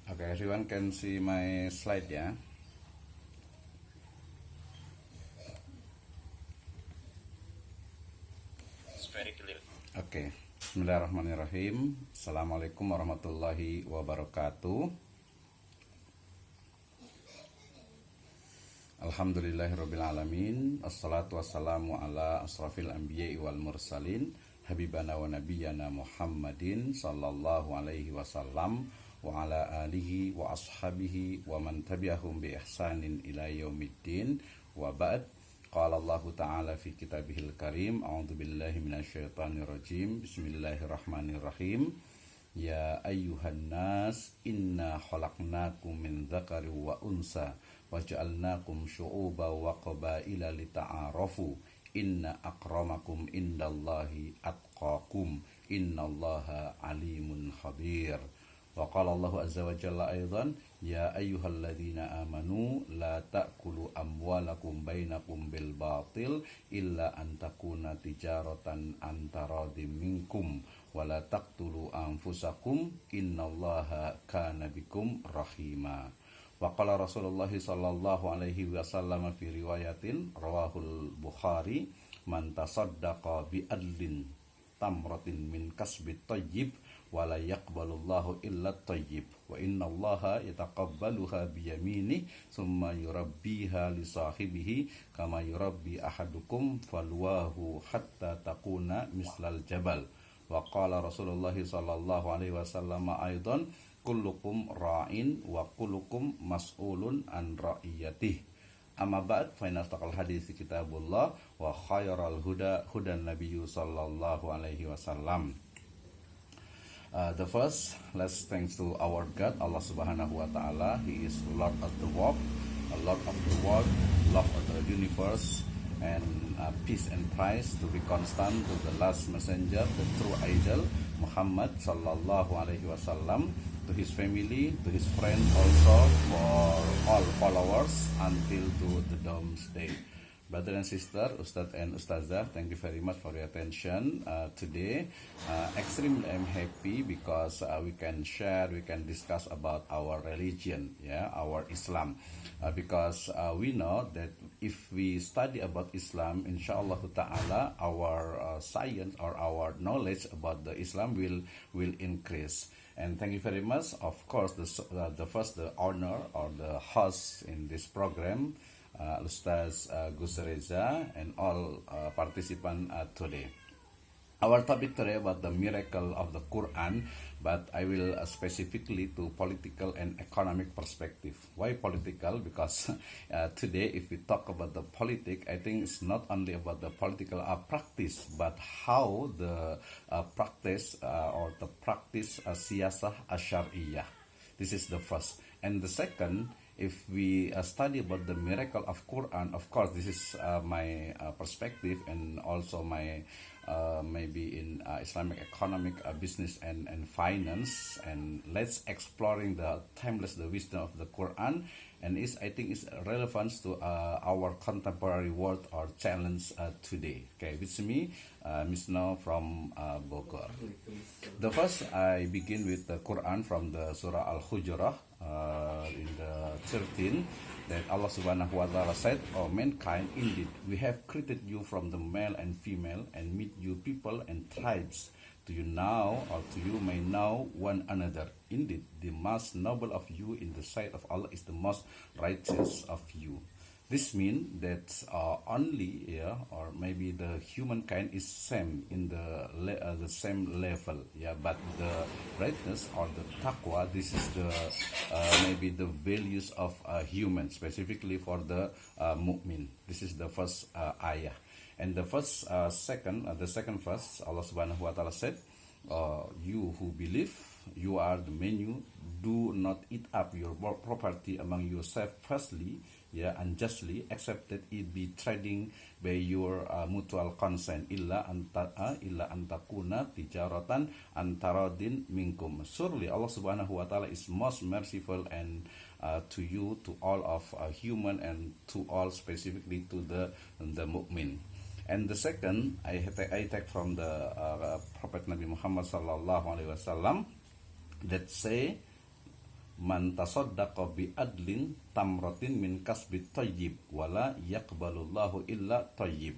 Okay, everyone can see my slide ya. It's very clear. Oke, Bismillahirrahmanirrahim. Assalamualaikum warahmatullahi wabarakatuh. Alhamdulillahirabbil alamin. Assalatu wassalamu ala asrafil anbiya'i wal mursalin, habibana wa nabiyyana Muhammadin sallallahu alaihi wasallam wa ala alihi wa ashabihi wa man tabi'ahum bi ihsanin ila yaumiddin. Wa ba'd. Qala Allah Ta'ala fi kitabihil karim. A'udzu billahi minasyaitonir rajim. Bismillahirrahmanirrahim. Ya ayyuhan nas, inna khalaqnakum min dzakari wa unsa wa ja'alnakum syu'uban wa qabaila lita'arafu. Inna akramakum indallahi atqakum. Innallaha alimun khabir. Wa qala Allah azza wa jalla aidan, ya ayyuhalladzina amanu la ta'kulu amwalakum bainakum bil batil illa an takuna tijaratan antaradim minkum wa la taqtulu anfusakum innallaha kana bikum rahima. Wa qala Rasulullah sallallahu alaihi wasallam fi riwayatin rawahul Bukhari, man tasaddaqa bi adlin tamratin min kasbit thayyib wala yaqbalullahu illa thayyib wa innallaha yataqabbaluha biyamini summa yurabbiha li sahibihi kama yurabbi ahadukum falwahu hatta takuna mislal jabal. Wa qala Rasulullah sallallahu alaihi wasallam aidan, kullukum ra'in wa kullukum mas'ulun an ra'iyatih. Amma ba'd, fa inna astaqal hadits kitabullah wa khairal huda hudan nabiyyu sallallahu alaihi wasallam. The first, let's thanks to our God, Allah Subhanahu wa Ta'ala. He is Lord of the world, Lord of the world, Lord of the universe, and peace and praise to be constant to the last messenger, the true idol, Muhammad Sallallahu Alaihi Wasallam, to his family, to his friends, also for all followers until to the doomsday. Brother and sister, Ustadz and Ustazah, thank you very much for your attention today. Extremely I'm happy because we can share, we can discuss about our religion, our Islam. Because we know that if we study about Islam, inshallah ta'ala, our science or our knowledge about the Islam will increase. And thank you very much. Of course, the honor or the host in this program, Ustaz Gus Reza, and all participants today. Our topic today about the miracle of the Quran, but I will specifically to political and economic perspective. Why political? Because today if we talk about the politics, I think it's not only about the political practice, but how the practice siyasah asyariyah. This is the first. And the second, if we study about the miracle of Quran, of course this is my perspective, and also my maybe in Islamic economic business and finance, and let's exploring the timeless the wisdom of the Quran, and I think it's relevant to our contemporary world or challenge today. Okay, with me Miss No from Bogor. The first, I begin with the Quran from the Surah Al-Hujurat in the 13, that Allah Subhanahu wa Ta'ala said, "O mankind, indeed we have created you from the male and female, and made you people and tribes. Do you now, or to you may know one another. Indeed, the most noble of you in the sight of Allah is the most righteous of you." This means that only, or maybe the humankind is same in the same level, but the rightness or the taqwa, this is the maybe the values of human, specifically for the mu'min. This is the first ayah. And the second verse, Allah Subhanahu wa Ta'ala said, "You who believe, you are the menu. Do not eat up your property among yourself firstly, unjustly, except that it be trading by your mutual consent. Illa antakuna tijaratan antaradin minkum." Surely Allah Subhanahu wa Ta'ala is most merciful and to you, to all of human, and to all specifically to the mu'min. And the second, I take from the Prophet Nabi Muhammad sallallahu alaihi wasallam, that say, man tasaddaqa bi adlin tamratin min kasbit thayyib wala yaqbalullahu illa thayyib.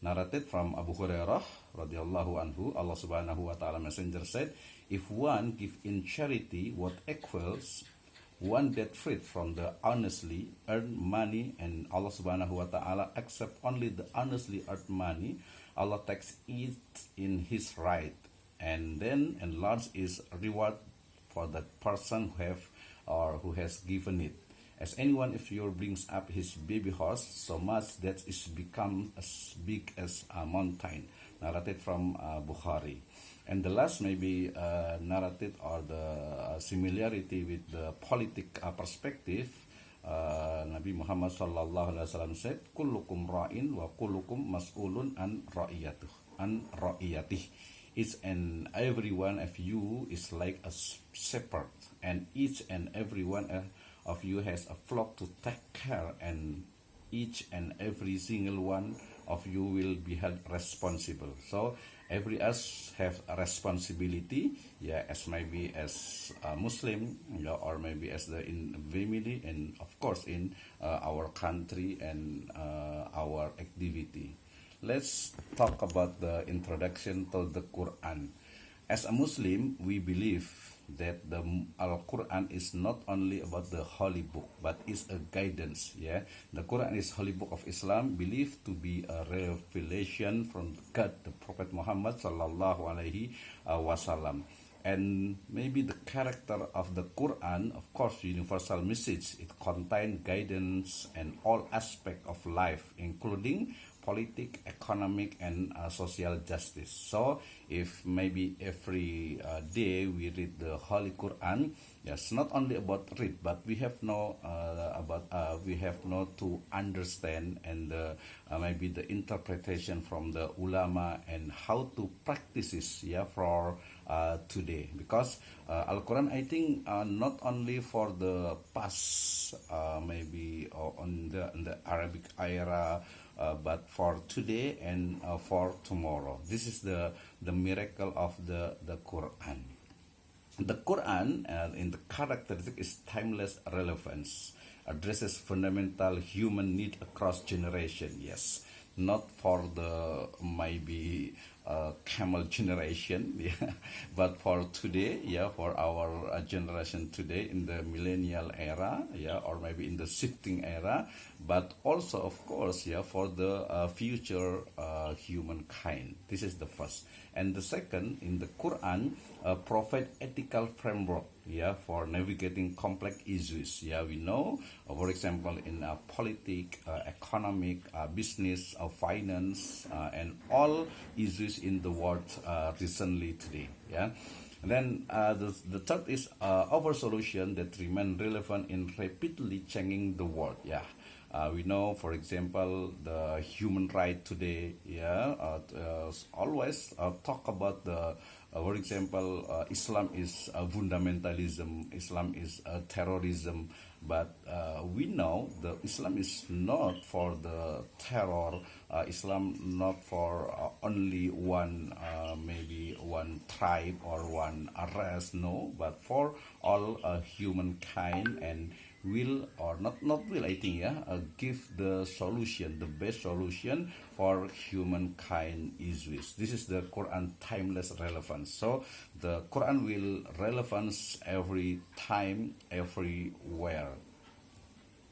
Narrated from Abu Hurairah radhiyallahu anhu, Allah subhanahu wa ta'ala messenger said, if one give in charity what equals one that freed from the honestly earned money, and Allah subhanahu wa ta'ala accept only the honestly earned money, Allah takes it in his right and then enlarge his reward for that person who has given it. As anyone if you brings up his baby horse so much that it become as big as a mountain. Narrated from Bukhari. And the last maybe narrated or the similarity with the politic perspective. Nabi Muhammad sallallahu alaihi wasallam said, "Kullukum ra'in wa kullukum mas'ulun an ra'iyatih." Each and every one of you is like a shepherd, and each and every one of you has a flock to take care, and each and every single one of you will be held responsible. So every us have a responsibility, as maybe as a Muslim, or maybe as the in family, and of course in our country and our activity. Let's talk about the introduction to the Quran. As a Muslim, we believe that the Al-Quran is not only about the holy book, but is a guidance. The Quran is holy book of Islam, believed to be a revelation from God, the Prophet Muhammad sallallahu alaihi wasallam. And maybe the character of the Quran, of course, universal message. It contains guidance and all aspects of life, including politic, economic, and social justice. So, if maybe every day we read the Holy Quran, yes, not only about read, but we have to understand and maybe the interpretation from the ulama and how to practice this, for today. Because Al-Quran, I think, not only for the past, maybe on the Arabic era, but for today and for tomorrow. This is the miracle of the Quran. The Quran, in the characteristic, is timeless relevance, addresses fundamental human need across generation. Yes, not for the maybe camel generation, but for today, for our generation today in the millennial era, or maybe in the shifting era, but also of course, for the future humankind. This is the first. And the second, in the Quran, provide ethical framework, for navigating complex issues. We know, for example, in politics, economic, business, finance, and all issues in the world recently today. And then the third is our solution that remain relevant in rapidly changing the world. We know, for example, the human right today, always talk about the, for example, Islam is fundamentalism, Islam is terrorism, but we know that Islam is not for the terror, Islam not for only one, maybe one tribe or one race, no, but for all humankind, and will or not will, I think, give the solution, the best solution for humankind issues. This is the Quran timeless relevance. So the Quran will relevance every time, everywhere.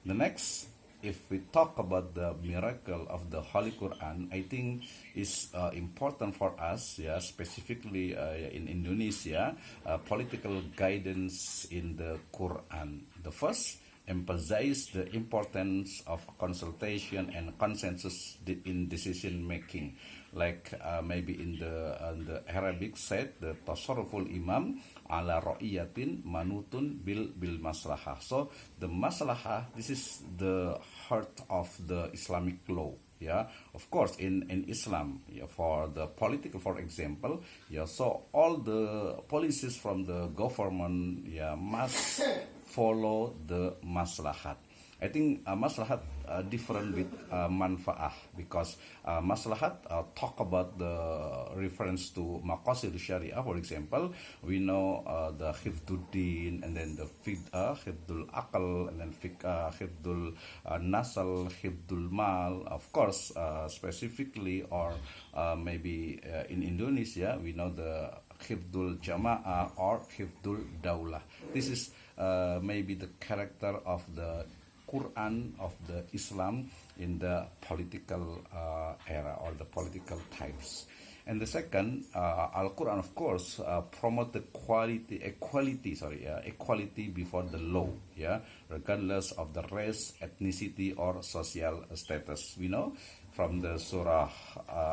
The next, if we talk about the miracle of the Holy Quran, I think is important for us, specifically in Indonesia, political guidance in the Quran. The first, emphasize the importance of consultation and consensus in decision making, like maybe in the Arabic said, the tasarruful imam ala ra'iyatin manutun bil maslahah. So the maslahah, this is the heart of the Islamic law. Of course, in Islam, for the political, for example, so all the policies from the government, must follow the maslahat. I think maslahat different with manfaah, because maslahat talk about the reference to maqasid syariah. For example, we know the hifduddin, and then the hifdul akal, and then hifdul nasal, hifdul mal. Of course, specifically, or maybe in Indonesia, we know the hifdul jama'ah or hifdul daulah. This is maybe the character of the Quran of the Islam in the political era, or the political types. And the second, Al-Quran, of course, promote the equality before the law, regardless of the race, ethnicity, or social status. We know from the Surah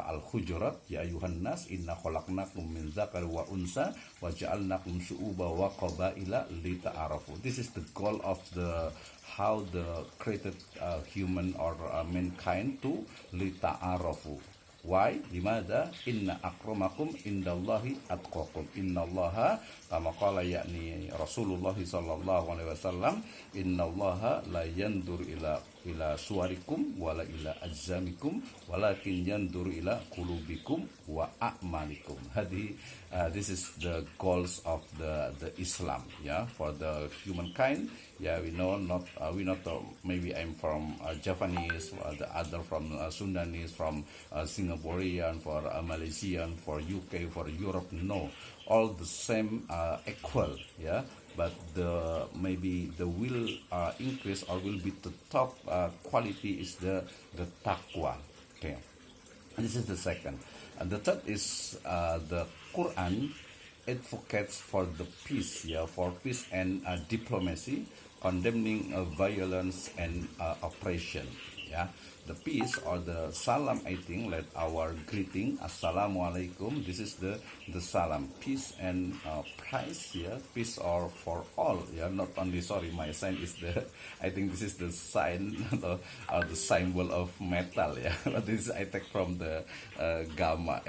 Al-Hujurat, Ya ayuhan nas, inna khalaqnakum min dzakari wa unsa, wa ja'alnakum syu'uba wa qabaila lita'arafu. This is the goal of how the created human or mankind to lita'arafu. Why? Limada? Inna akramakum indallahi atqakum. Innallaha, kama qala yakni Rasulullah sallallahu alaihi wasallam, innallaha la yandur ila suwarikum wala ila ajzamikum walakin yandur ila qulubikum wa a'malikum. This is the goals of the Islam, for the humankind. We know maybe I'm from Japanese, the other from Sundanese, from Singaporean, for Malaysian, for UK, for Europe. No, all the same, equal, but maybe the will increase, or will be the top quality is the taqwa. Okay, and this is the second. And the third is the Quran advocates for the peace, for peace and diplomacy, condemning violence and oppression. The peace, or the salam, I think, like our greeting, Assalamualaikum. This is the salam, peace and price, peace or for all, not only, sorry, my sign is I think this is the sign, the symbol of metal, but this I take from the gamma.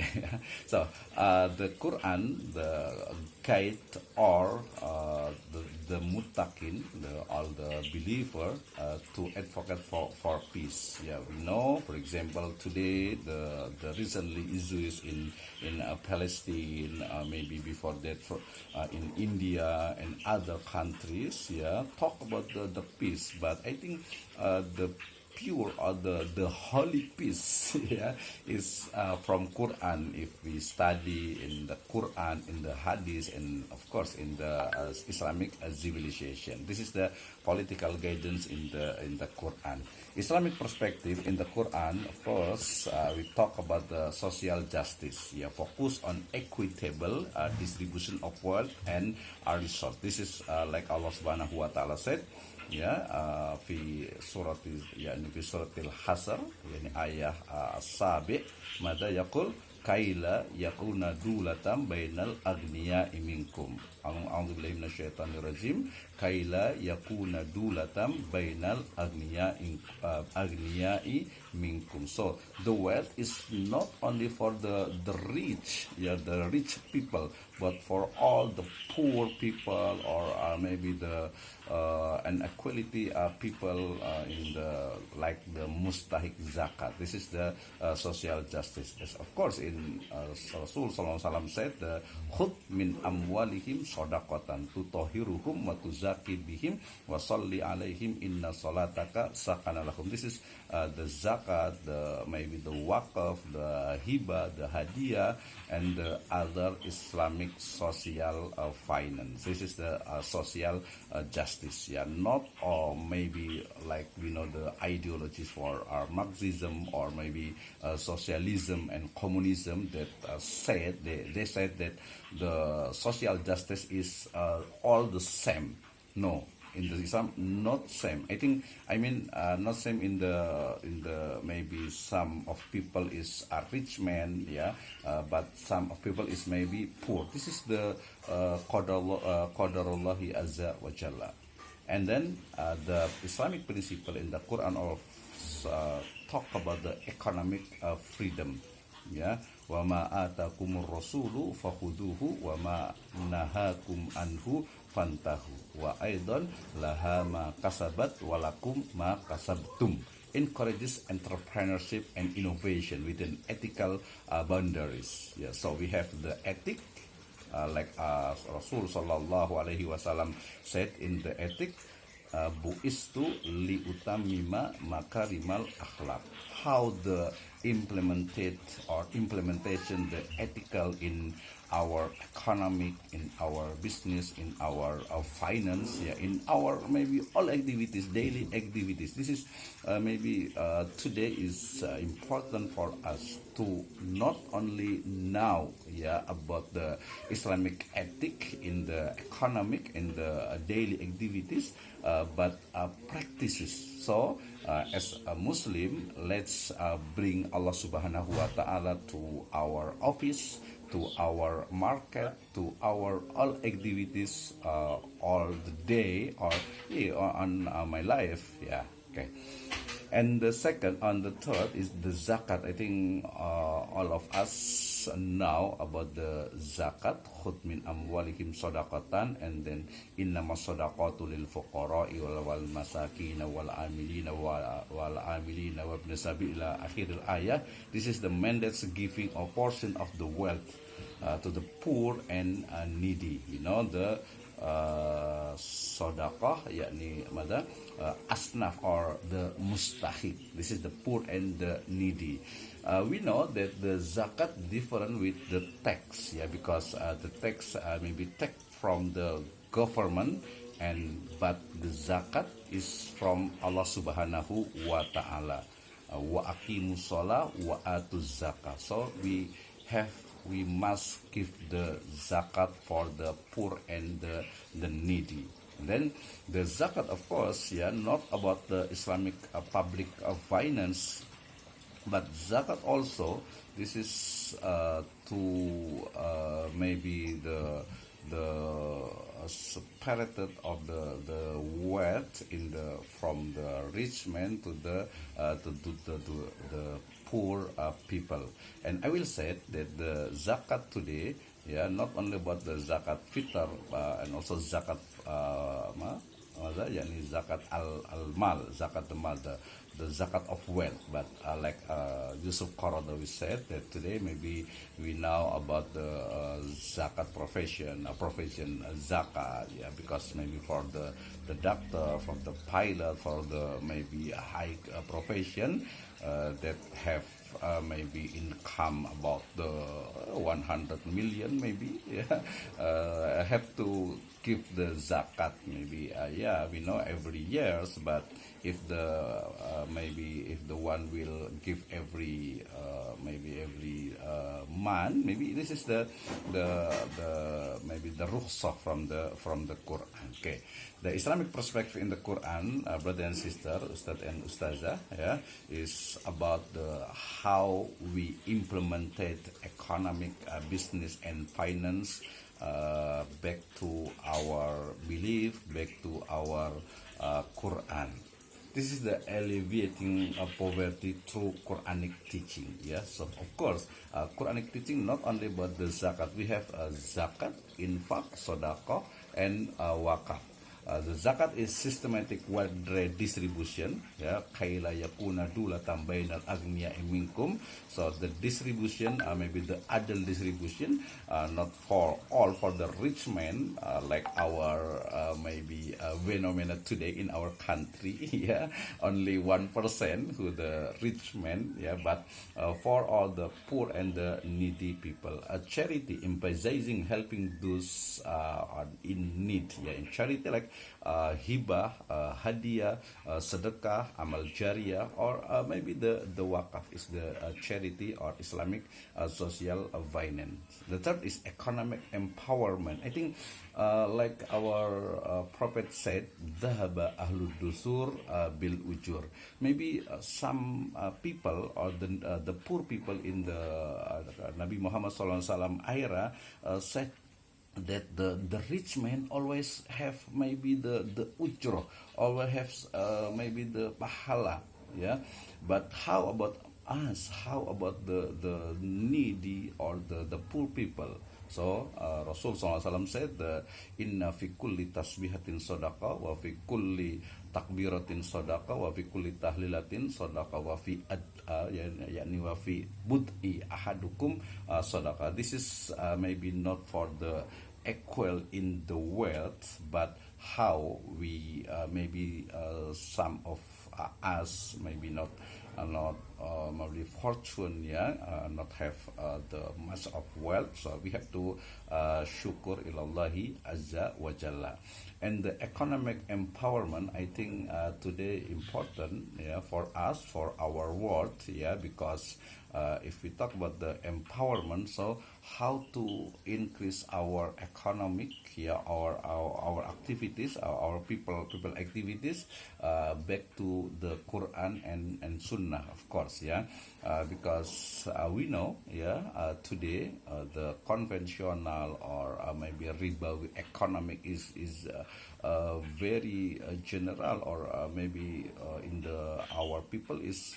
So the Quran, the guide, or the muttaqin, all the believer, to advocate for peace. We know, for example, today the recently issues in Palestine, maybe before that in India and other countries, talk about the peace. But I think the pure, or the holy peace, is from Quran. If we study in the Quran, in the Hadith, and of course in the Islamic civilization, this is the political guidance in the Quran. Islamic perspective in the Quran, of course, we talk about the social justice, focus on equitable distribution of wealth and resource. This is like Allah Subhanahu wa Ta'ala said, fi suratil Hasr, ayah sabi, mada yaqul kaila yakuna dulatam bainal agniya minkum. A'udzubillahi minasyaitonir rajim. Kaila yakuna dulatam bainal agniya'i minkum. So the wealth is not only for the rich, the rich people, but for all the poor people, or maybe the inequality people in the mustahik zakat. This is the social justice. Yes, of course, in Rasul sallallahu alaihi wasallam said, the khud min amwalihim shadaqatan tutahhiruhum wa tuzakki bihim wa salli alaihim inna salataka sakana lahum. This is the zakat, maybe the waqf, the hiba, the hadiah, and the other Islamic social finance. This is the social justice, not maybe like we know the ideologies for Marxism, or maybe socialism and communism that they said that the social justice is all the same. No, in the Islam, not same. Not same in the maybe some of people is a rich man, but some of people is maybe poor. This is the qadarullahi azza wa jalla. And then the Islamic principle in the Quran of talk about the economic freedom. Wa ma atakumur rasulu fakhuduhu wa ma nahakum anhu fantahu wa aidan laha ma kasabat walakum ma kasabtum. Encourages entrepreneurship and innovation within ethical boundaries. Yeah, so we have the ethic, like Rasul Sallallahu Alaihi Wasallam said in the ethic, buistu li utamima makarimal akhlak. How the implementation the ethical in our economic, in our business, in our finance, yeah, in our maybe all activities, daily activities. This is maybe today is important for us to not only know, yeah, about the Islamic ethic in the economic, in the daily activities, but practices. So as a Muslim, let's bring Allah Subhanahu wa Ta'ala to our office, to our market, to our all activities, all the day, or on my life. Yeah, okay. And the second, on the third, is the zakat. I think all of us know about the zakat. Khud min amwalihim sodaqatan, and then innama sodaqatu lil fuqara'i wal masakin wal amilina wal amilina wa ibn sabil ila akhiril ayah. This is the mandates giving a portion of the wealth to the poor and needy. You know, the sodaqah, yakni mada asnaf, or the mustahik. This is the poor and the needy. We know that the zakat different with the tax, yeah, because the tax may be taken from the government, but the zakat is from Allah Subhanahu wa Ta'ala. Wa aqimus shalah wa atuz zakat. So we must give the zakat for the poor and the needy. And then the zakat, of course, yeah, not about the Islamic public finance, but zakat also, this is to maybe the separated of the wealth in the from the rich man to the poor people. And I will say that the zakat today, yeah, not only about the zakat fitr, and also zakat yakni zakat al-mal, zakat the-mal, the zakat of wealth. But like Yusuf Qaradawi said, that today maybe we know about the zakat profession zakat, yeah, because maybe for the doctor, for the pilot, for the maybe a high profession that have maybe income about the 100 million maybe, yeah, have to give the zakat maybe, yeah, we know every years, but if the maybe if the one will give every maybe every month, maybe this is the maybe the rukhsah from the Quran. Okay, the Islamic perspective in the Quran, brother and sister, Ustad and Ustazah, yeah, is about the how we implemented economic, business and finance back to our belief, back to our Quran. This is the alleviating of poverty through Quranic teaching. Yeah, so of course, Quranic teaching not only about the zakat. We have zakat, infak, sodaqah, and wakaf. The zakat is systematic wealth redistribution, yeah, kaila yakuna dulatan bainal aghniya minkum. So the distribution, maybe the adil distribution, not for all, for the rich men, like our maybe phenomena today in our country, yeah, only 1% who the rich men, yeah, but for all the poor and the needy people, a charity emphasizing helping those in need, yeah, in charity like hibah, hadiah, sedekah, amal jariyah, or maybe the wakaf is the charity or Islamic social finance. The third is economic empowerment. I think like our prophet said, dhahaba ahlud dusur bil ujur. Maybe some people or the poor people in the Nabi Muhammad SAW era said that the rich man always have maybe the ujro, always have maybe the pahala, yeah, but how about us, how about the needy or the poor people? So Rasul SAW said, "Inna fi kulli tasbihatin sadaqah, wa fi kulli takbiratin sadaqah, wa fi kulli tahlilatin sadaqah, wa fi yakni wa fi bud'i ahadukum sadaqah." This is maybe not for the equal in the wealth, but how we maybe some of us maybe not maybe fortune, not have the much of wealth, so we have to syukur ilallahi azza wa jalla. And the economic empowerment, I think today important, for us, for our world, because if we talk about the empowerment, so how to increase our economic, our activities, our people activities, back to the Quran and Sunnah, of course, because we know, today the conventional or maybe ribawi economic is very general, or maybe in our people is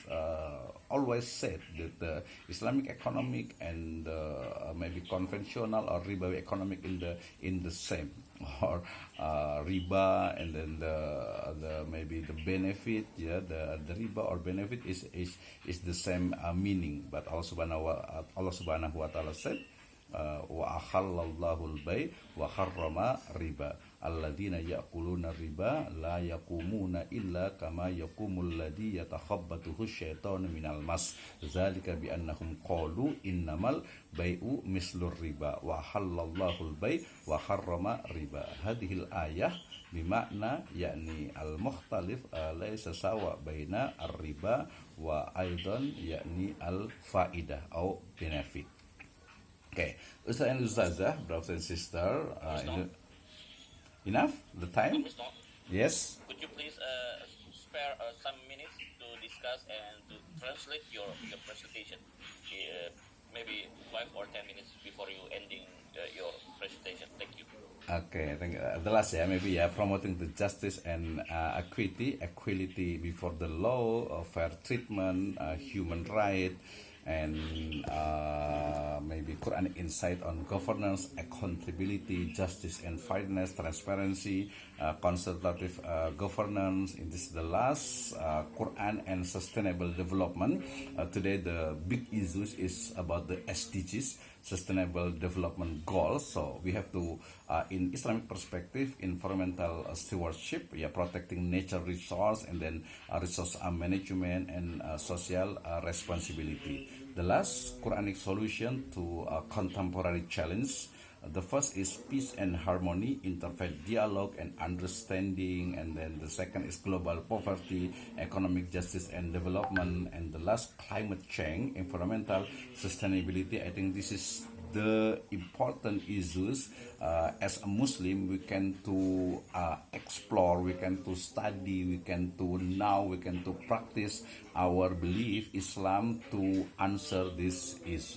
always said that the Islamic economic and maybe conventional or ribawi economic in the same, or riba and then the maybe the benefit, the riba or benefit is the same meaning. But Allah Subhanahu wa Ta'ala said, wa ahallallahu al-bay wa harrama riba, alladzina ya'kuluna riba la yaqumuna illa kama yaqumul ladzi yatakhabbathu syaitanu minal mas, dzalika bi annahum qalu innamal bai'u mislur riba wa halallahu al-bai' wa harrama riba. Hadhil ayah bimakna yakni al-mukhtalif laysa sawa baina ar-riba wa aidan yakni al-faidah atau benefit. Okay, Ustaz and Ustazah, brothers and sisters, enough the time? Yes. Could you please spare some minutes to discuss and to translate your presentation? Maybe 5 or 10 minutes before you ending your presentation. Thank you. Okay, thank you. The last, maybe promoting the justice and equality before the law, fair treatment, human right, and maybe Quranic insight on governance, accountability, justice and fairness, transparency, consultative governance. And this is the last, Quran and sustainable development. Today the big issues is about the SDGs, sustainable development goals. So we have to, in Islamic perspective, environmental stewardship, protecting nature resource, and then resource management and social responsibility. The last, Quranic solution to contemporary challenge. The first is peace and harmony, interfaith dialogue and understanding, and then the second is global poverty, economic justice and development, and the last, climate change, environmental sustainability. I think this is the important issues. As a Muslim, we can to explore, we can to study, we can to practice our belief Islam to answer this issue.